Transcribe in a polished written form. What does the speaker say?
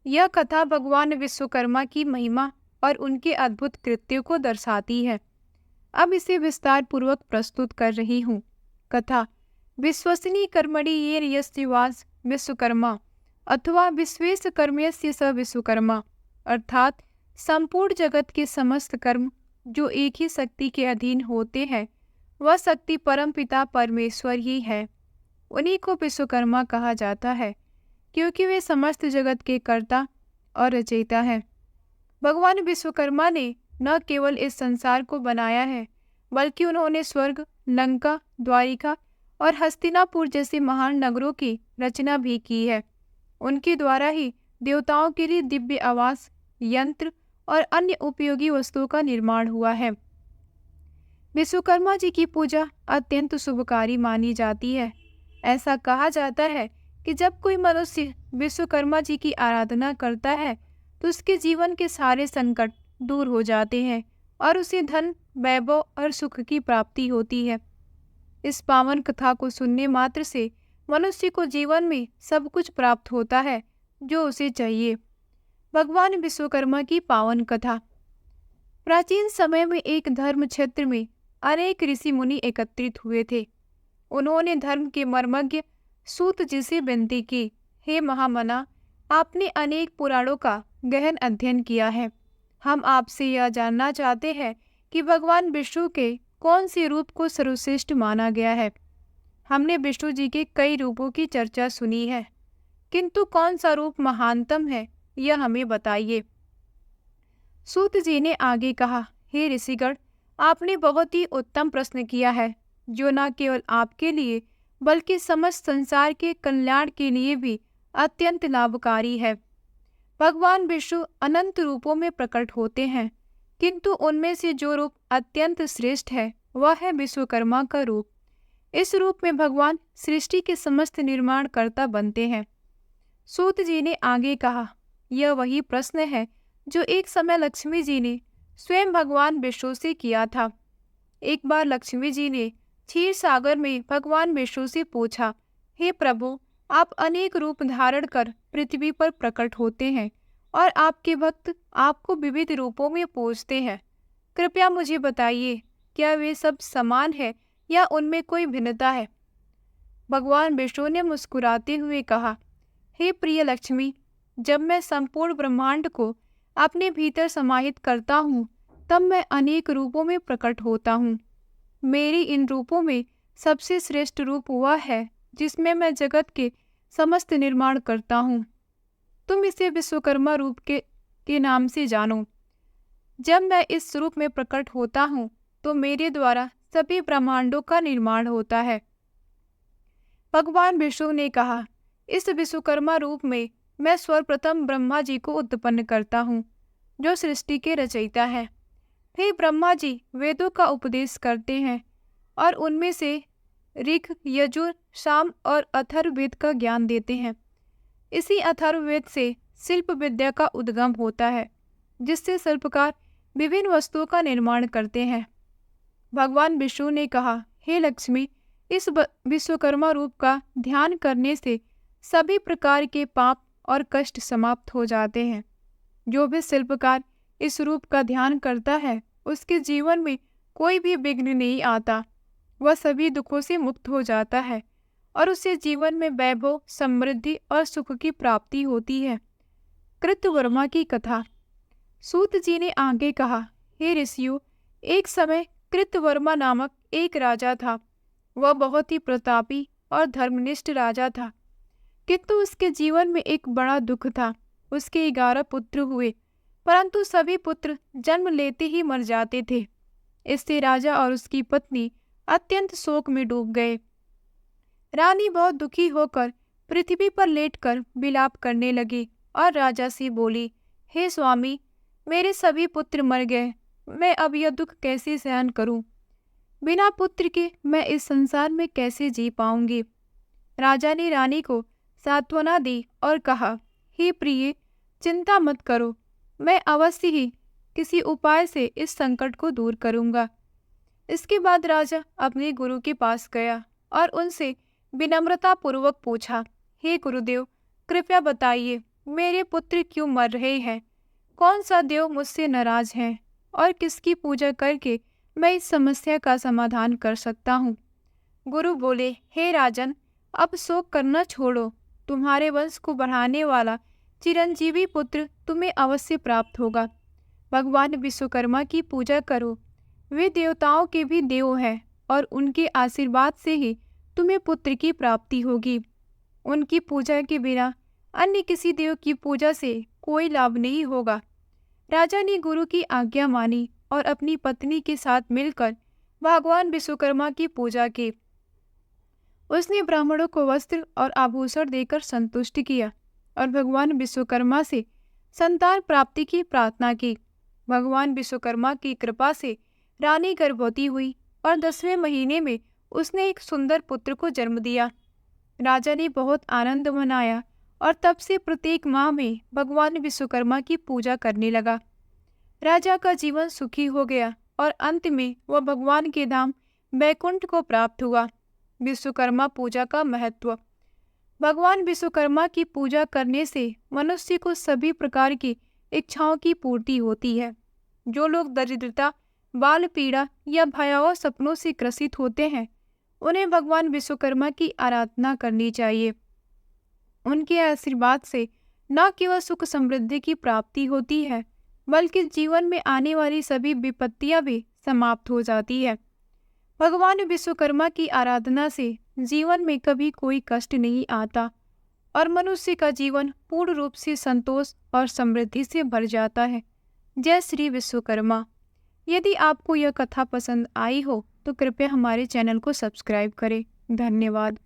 यह कथा भगवान विश्वकर्मा की महिमा और उनके अद्भुत कृत्यों को दर्शाती है। अब इसे विस्तार पूर्वक प्रस्तुत कर रही हूँ। कथा विश्वसनीय कर्मणि येन यस्यवास विश्वकर्मा अथवा विश्वेश कर्मस्य स विश्वकर्मा, अर्थात संपूर्ण जगत के समस्त कर्म जो एक ही शक्ति के अधीन होते हैं, वह शक्ति परम पिता परमेश्वर ही है। उन्हीं को विश्वकर्मा कहा जाता है, क्योंकि वे समस्त जगत के कर्ता और रचयिता हैं। भगवान विश्वकर्मा ने न केवल इस संसार को बनाया है, बल्कि उन्होंने स्वर्ग, लंका, द्वारिका और हस्तिनापुर जैसे महान नगरों की रचना भी की है। उनके द्वारा ही देवताओं के लिए दिव्य आवास, यंत्र और अन्य उपयोगी वस्तुओं का निर्माण हुआ है। विश्वकर्मा जी की पूजा अत्यंत शुभकारी मानी जाती है। ऐसा कहा जाता है कि जब कोई मनुष्य विश्वकर्मा जी की आराधना करता है तो उसके जीवन के सारे संकट दूर हो जाते हैं और उसे धन, वैभव और सुख की प्राप्ति होती है। इस पावन कथा को सुनने मात्र से मनुष्य को जीवन में सब कुछ प्राप्त होता है जो उसे चाहिए। भगवान विश्वकर्मा की पावन कथा। प्राचीन समय में एक धर्म क्षेत्र में अनेक ऋषि मुनि एकत्रित हुए थे। उन्होंने धर्म के मर्मज्ञ सूत जी से विनती की, हे महामना, आपने अनेक पुराणों का गहन अध्ययन किया है। हम आपसे यह जानना चाहते हैं कि भगवान विष्णु के कौन से रूप को सर्वश्रेष्ठ माना गया है। हमने विष्णु जी के कई रूपों की चर्चा सुनी है, किंतु कौन सा रूप महानतम है, यह हमें बताइए। सूत जी ने आगे कहा, हे ऋषिगण, आपने बहुत ही उत्तम प्रश्न किया है, जो न केवल आपके लिए बल्कि समस्त संसार के कल्याण के लिए भी अत्यंत लाभकारी है। भगवान विष्णु अनंत रूपों में प्रकट होते हैं, किंतु उनमें से जो रूप अत्यंत श्रेष्ठ है वह है विश्वकर्मा का रूप। इस रूप में भगवान सृष्टि के समस्त निर्माणकर्ता बनते हैं। सूत जी ने आगे कहा, यह वही प्रश्न है जो एक समय लक्ष्मी जी ने स्वयं भगवान विष्णु से किया था। एक बार लक्ष्मी जी ने क्षीर सागर में भगवान विष्णु से पूछा, हे प्रभु, आप अनेक रूप धारण कर पृथ्वी पर प्रकट होते हैं और आपके भक्त आपको विविध रूपों में पूजते हैं। कृपया मुझे बताइए, क्या वे सब समान है या उनमें कोई भिन्नता है? भगवान विष्णु ने मुस्कुराते हुए कहा, हे प्रिय लक्ष्मी, जब मैं संपूर्ण ब्रह्मांड को अपने भीतर समाहित करता हूँ, तब मैं अनेक रूपों में प्रकट होता हूँ। मेरी इन रूपों में सबसे श्रेष्ठ रूप वह है जिसमें मैं जगत के समस्त निर्माण करता हूँ। तुम इसे विश्वकर्मा रूप के नाम से जानो। जब मैं इस रूप में प्रकट होता हूँ तो मेरे द्वारा सभी ब्रह्मांडों का निर्माण होता है। भगवान विष्णु ने कहा, इस विश्वकर्मा रूप में मैं सर्वप्रथम ब्रह्मा जी को उत्पन्न करता हूँ, जो सृष्टि के रचयिता है। फिर ब्रह्मा जी वेदों का उपदेश करते हैं और उनमें से ऋग, यजुर, साम और अथर्ववेद का ज्ञान देते हैं। इसी अथर्ववेद से शिल्प विद्या का उद्गम होता है, जिससे शिल्पकार विभिन्न वस्तुओं का निर्माण करते हैं। भगवान विष्णु ने कहा, हे लक्ष्मी, इस विश्वकर्मा रूप का ध्यान करने से सभी प्रकार के पाप और कष्ट समाप्त हो जाते हैं। जो भी शिल्पकार इस रूप का ध्यान करता है, उसके जीवन में कोई भी विघ्न नहीं आता। वह सभी दुखों से मुक्त हो जाता है और उसे जीवन में वैभव, समृद्धि और सुख की प्राप्ति होती है। कृतवर्मा की कथा। सूत जी ने आगे कहा, हे ऋषियों, एक समय कृतवर्मा नामक एक राजा था। वह बहुत ही प्रतापी और धर्मनिष्ठ राजा था, किंतु उसके जीवन में एक बड़ा दुख था। उसके 11 पुत्र हुए, परंतु सभी पुत्र जन्म लेते ही मर जाते थे। इससे राजा और उसकी पत्नी अत्यंत शोक में डूब गए। रानी बहुत दुखी होकर पृथ्वी पर लेटकर विलाप करने लगी और राजा से बोली, हे स्वामी, मेरे सभी पुत्र मर गए, मैं अब यह दुख कैसे सहन करूं? बिना पुत्र के मैं इस संसार में कैसे जी पाऊंगी? राजा ने रानी को सांत्वना दी और कहा, हे प्रिय, चिंता मत करो, मैं अवश्य ही किसी उपाय से इस संकट को दूर करूंगा। इसके बाद राजा अपने गुरु के पास गया और उनसे विनम्रता पूर्वक पूछा, हे गुरुदेव, कृपया बताइए, मेरे पुत्र क्यों मर रहे हैं? कौन सा देव मुझसे नाराज है और किसकी पूजा करके मैं इस समस्या का समाधान कर सकता हूँ? गुरु बोले, हे राजन, अब शोक करना छोड़ो। तुम्हारे वंश को बढ़ाने वाला चिरंजीवी पुत्र तुम्हें अवश्य प्राप्त होगा। भगवान विश्वकर्मा की पूजा करो। वे देवताओं के भी देव हैं और उनके आशीर्वाद से ही तुम्हें पुत्र की प्राप्ति होगी। उनकी पूजा के बिना अन्य किसी देव की पूजा से कोई लाभ नहीं होगा। राजा ने गुरु की आज्ञा मानी और अपनी पत्नी के साथ मिलकर भगवान विश्वकर्मा की पूजा की। उसने ब्राह्मणों को वस्त्र और आभूषण देकर संतुष्ट किया और भगवान विश्वकर्मा से संतान प्राप्ति की प्रार्थना की। भगवान विश्वकर्मा की कृपा से रानी गर्भवती हुई और 10वें महीने में उसने एक सुंदर पुत्र को जन्म दिया। राजा ने बहुत आनंद मनाया और तब से प्रत्येक माह में भगवान विश्वकर्मा की पूजा करने लगा। राजा का जीवन सुखी हो गया और अंत में वह भगवान के धाम बैकुंठ को प्राप्त हुआ। विश्वकर्मा पूजा का महत्व। भगवान विश्वकर्मा की पूजा करने से मनुष्य को सभी प्रकार की इच्छाओं की पूर्ति होती है। जो लोग दरिद्रता, बाल पीड़ा या भयावह सपनों से ग्रसित होते हैं, उन्हें भगवान विश्वकर्मा की आराधना करनी चाहिए। उनके आशीर्वाद से न केवल सुख समृद्धि की प्राप्ति होती है, बल्कि जीवन में आने वाली सभी विपत्तियां भी समाप्त हो जाती है। भगवान विश्वकर्मा की आराधना से जीवन में कभी कोई कष्ट नहीं आता और मनुष्य का जीवन पूर्ण रूप से संतोष और समृद्धि से भर जाता है। जय श्री विश्वकर्मा। यदि आपको यह कथा पसंद आई हो तो कृपया हमारे चैनल को सब्सक्राइब करें। धन्यवाद।